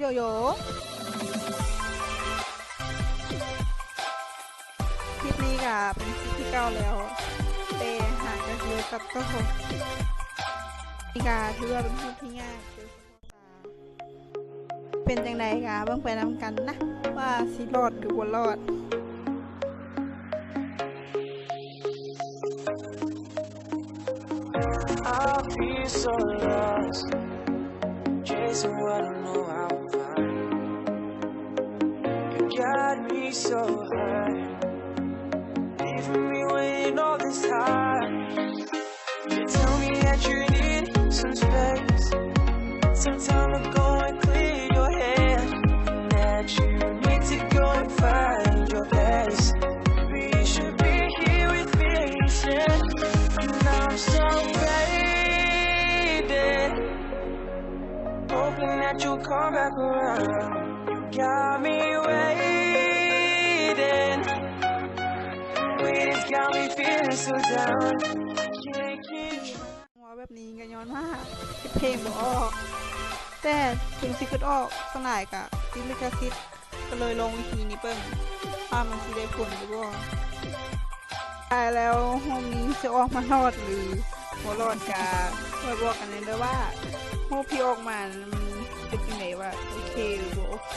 โยโย่คลิปนี้ก็เป็นคลิปที่เก้าแล้วแต่หากจะคือกับก็คงนี่ก็ถือว่าเป็นคลิปที่ง่ายเป็นจังไดกะเบิ่งไปนำกันนะว่าสิรอดหรือบ่รอดI feel so lost, chasing what I know I'll find. You got me so high, leaving me waiting all this time. You tell me that you need some space, some time to go and clear your head, and that you need to go and find your place. We should be here with patience, and I'm so hoping that you'll come back around. You got me waiting. Waiting's got me feeling so down. Can't keep แบบนี้ก็ย้อนว่าคิดเพลงบ่ออกแต่ถึงสิคิดออกสลายกะติดลิขสิทธิ์ก็เลยลงวิธีนี้เปิ้งว่ามันสิได้ผลหรือบ่ตายแล้วห้องนี้จะออกมารอดหรือบ่รอดกะช่วยบอกกันเลยเด้อว่ารูปที่ออกมามันเป็นยังไงว่าโอเคหรือบ่โอเค